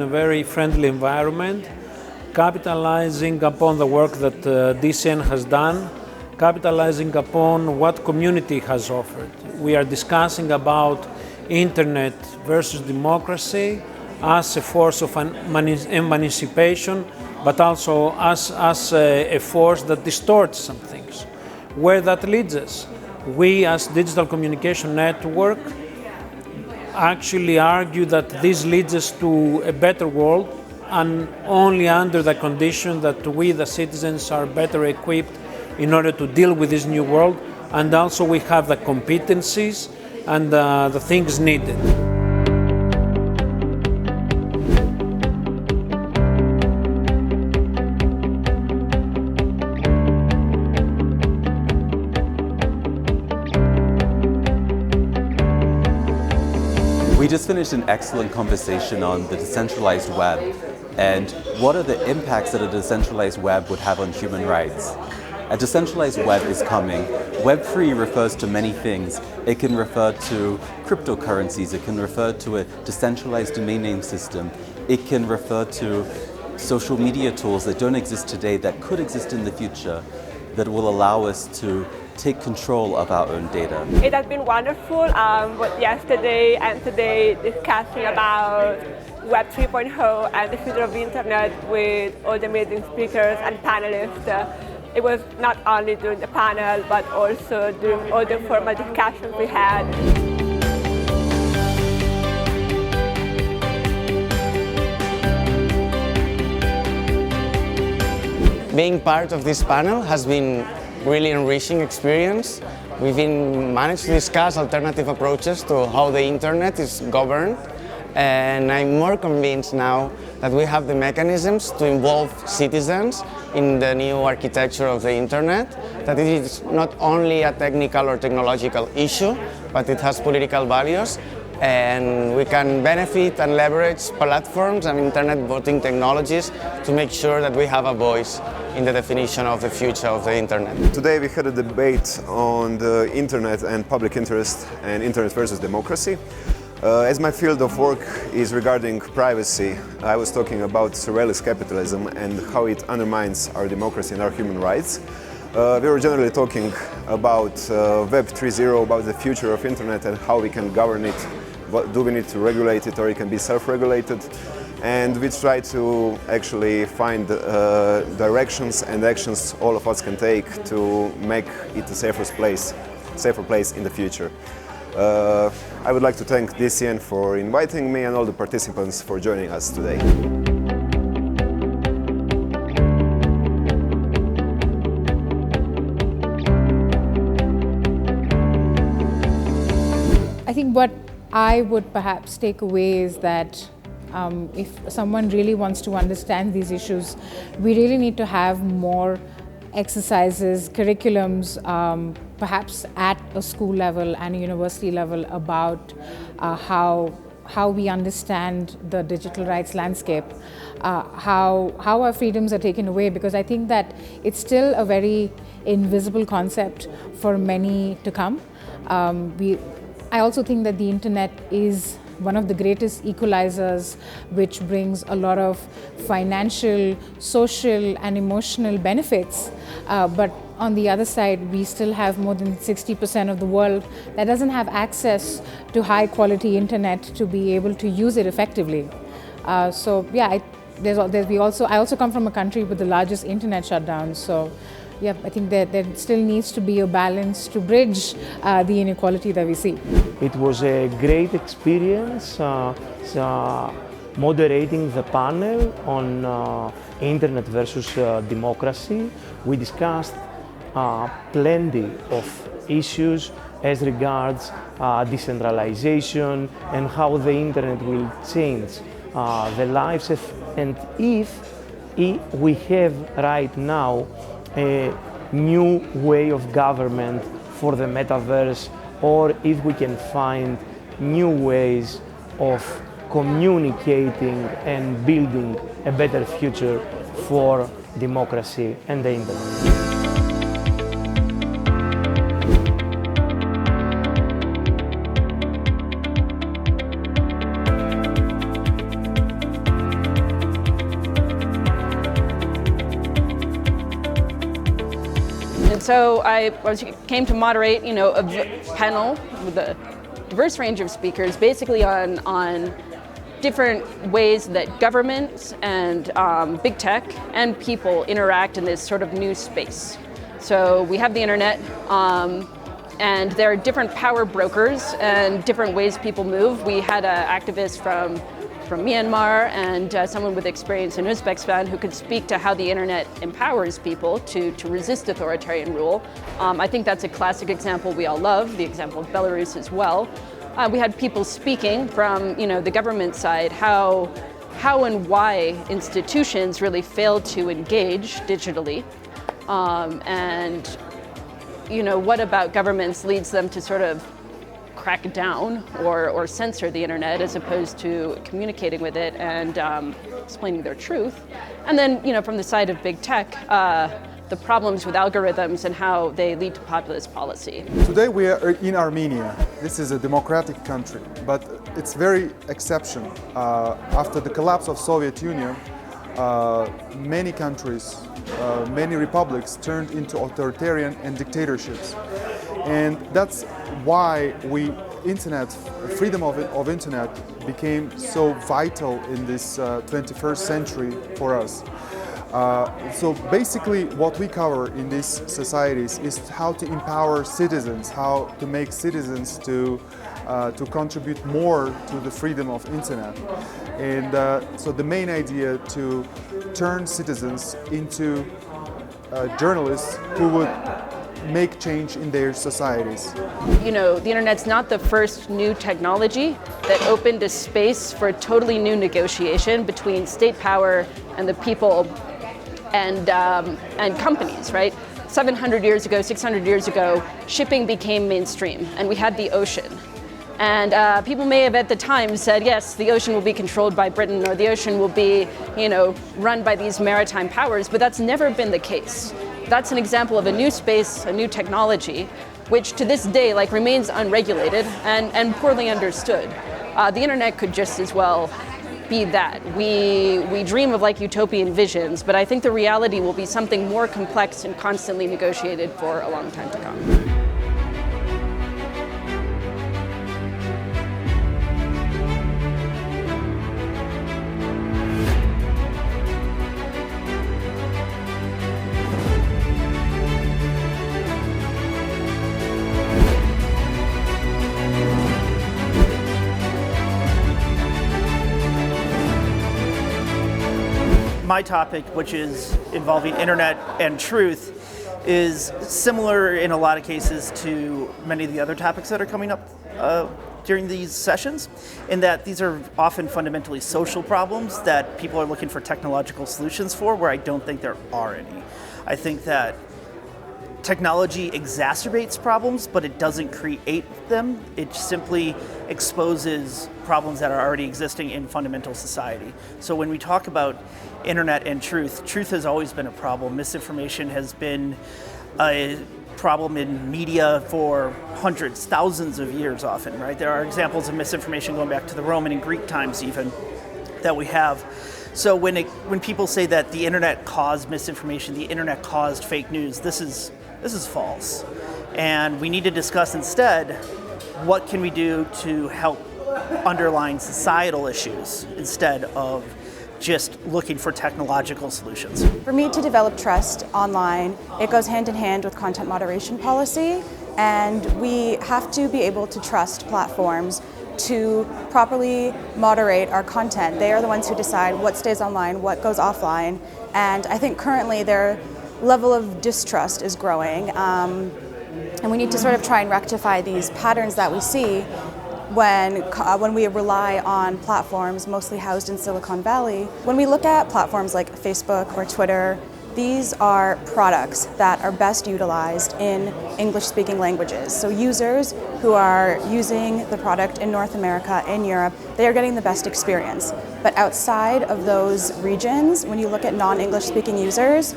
very friendly environment, capitalizing upon the work that DCN has done, capitalizing upon what community has offered. We are discussing about internet versus democracy as a force of emancipation, but also as a force that distorts some things. Where that leads us, we as Digital Communication Network actually argue that this leads us to a better world, and only under the condition that we, the citizens, are better equipped in order to deal with this new world, and also we have the competencies and the things needed. We just finished an excellent conversation on the decentralized web and what are the impacts that a decentralized web would have on human rights. A decentralized web is coming. Web3 refers to many things. It can refer to cryptocurrencies, it can refer to a decentralized domain name system, it can refer to social media tools that don't exist today that could exist in the future that will allow us to take control of our own data. It has been wonderful, both yesterday and today, discussing about Web 3.0 and the future of the internet with all the amazing speakers and panelists. It was not only during the panel, but also during all the formal discussions we had. Being part of this panel has been really enriching experience. We've managed to discuss alternative approaches to how the internet is governed, and I'm more convinced now that we have the mechanisms to involve citizens in the new architecture of the internet, that it is not only a technical or technological issue, but it has political values, and we can benefit and leverage platforms and internet voting technologies to make sure that we have a voice in the definition of the future of the internet. Today we had a debate on the internet and public interest and internet versus democracy. As my field of work is regarding privacy, I was talking about surveillance capitalism and how it undermines our democracy and our human rights. We were generally talking about Web 3.0, about the future of internet and how we can govern it. What, do we need to regulate it, or it can be self-regulated? And we try to actually find directions and actions all of us can take to make it a safer place in the future. I would like to thank DCN for inviting me and all the participants for joining us today. I think what I would perhaps take away is that if someone really wants to understand these issues, we really need to have more exercises, curriculums, perhaps at a school level and a university level about how we understand the digital rights landscape, how our freedoms are taken away, because I think that it's still a very invisible concept for many to come. I also think that the internet is one of the greatest equalizers, which brings a lot of financial, social and emotional benefits. But on the other side, we still have more than 60% of the world that doesn't have access to high quality internet to be able to use it effectively. So yeah, I also come from a country with the largest internet shutdown. So yeah, I think that there still needs to be a balance to bridge the inequality that we see. It was a great experience moderating the panel on internet versus democracy. We discussed plenty of issues as regards decentralization and how the internet will change the lives, and if we have right now a new way of government for the metaverse, or if we can find new ways of communicating and building a better future for democracy and the internet. So I came to moderate, a panel with a diverse range of speakers, basically on different ways that governments and big tech and people interact in this sort of new space. So we have the internet, and there are different power brokers and different ways people move. We had an activist from Myanmar and someone with experience in Uzbekistan who could speak to how the internet empowers people to resist authoritarian rule. I think that's a classic example we all love, the example of Belarus as well. We had people speaking from the government side, how and why institutions really fail to engage digitally, and what about governments leads them to sort of crack down or censor the internet as opposed to communicating with it and explaining their truth. And then, from the side of big tech, the problems with algorithms and how they lead to populist policy. Today we are in Armenia. This is a democratic country, but it's very exceptional. After the collapse of Soviet Union, many countries, many republics turned into authoritarian and dictatorships. And that's why freedom of internet became so vital in this 21st century for us. So basically what we cover in these societies is how to empower citizens, how to make citizens to contribute more to the freedom of internet. And so the main idea to turn citizens into journalists who would make change in their societies. The internet's not the first new technology that opened a space for a totally new negotiation between state power and the people and companies, right? 700 years ago, 600 years ago, shipping became mainstream and we had the ocean. And people may have at the time said, yes, the ocean will be controlled by Britain or the ocean will be, run by these maritime powers, but that's never been the case. That's an example of a new space, a new technology, which to this day remains unregulated and poorly understood. The internet could just as well be that. We dream of utopian visions, but I think the reality will be something more complex and constantly negotiated for a long time to come. My topic, which is involving internet and truth, is similar in a lot of cases to many of the other topics that are coming up during these sessions, in that these are often fundamentally social problems that people are looking for technological solutions for, where I don't think there are any. I think that technology exacerbates problems, but it doesn't create them. It simply exposes problems that are already existing in fundamental society. So when we talk about internet and truth has always been a problem. Misinformation has been a problem in media for hundreds, thousands of years often, right? There are examples of misinformation going back to the Roman and Greek times even that we have. So when people say that the internet caused misinformation, the internet caused fake news, this is false. And we need to discuss instead, what can we do to help underlying societal issues instead of just looking for technological solutions. For me to develop trust online, it goes hand in hand with content moderation policy, and we have to be able to trust platforms to properly moderate our content. They are the ones who decide what stays online, what goes offline, and I think currently their level of distrust is growing, and we need to sort of try and rectify these patterns that we see when we rely on platforms mostly housed in Silicon Valley. When we look at platforms like Facebook or Twitter, these are products that are best utilized in English-speaking languages. So users who are using the product in North America, in Europe, they are getting the best experience. But outside of those regions, when you look at non-English speaking users,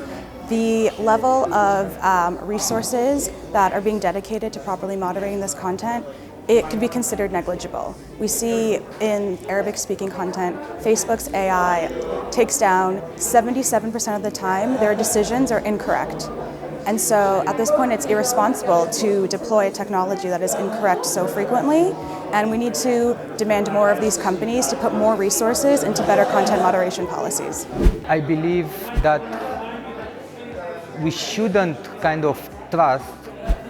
the level of resources that are being dedicated to properly moderating this content, it could be considered negligible. We see in Arabic-speaking content, Facebook's AI takes down 77% of the time their decisions are incorrect. And so at this point it's irresponsible to deploy technology that is incorrect so frequently, and we need to demand more of these companies to put more resources into better content moderation policies. I believe that we shouldn't kind of trust,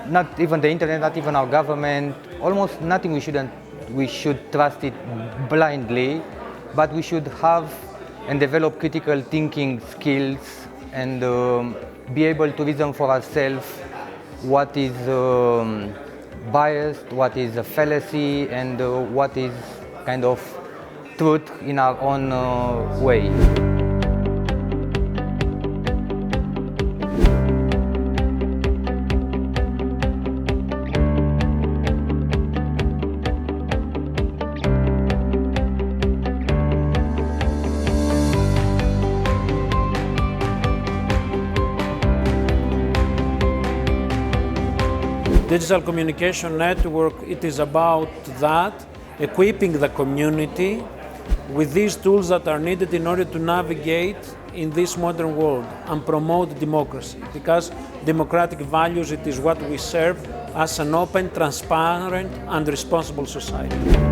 not even the internet, not even our government, almost nothing we should trust it blindly, but we should have and develop critical thinking skills and be able to reason for ourselves what is biased, what is a fallacy, and what is kind of truth in our own way. Digital communication network, it is about that, equipping the community with these tools that are needed in order to navigate in this modern world and promote democracy, because democratic values, it is what we serve as an open, transparent and responsible society.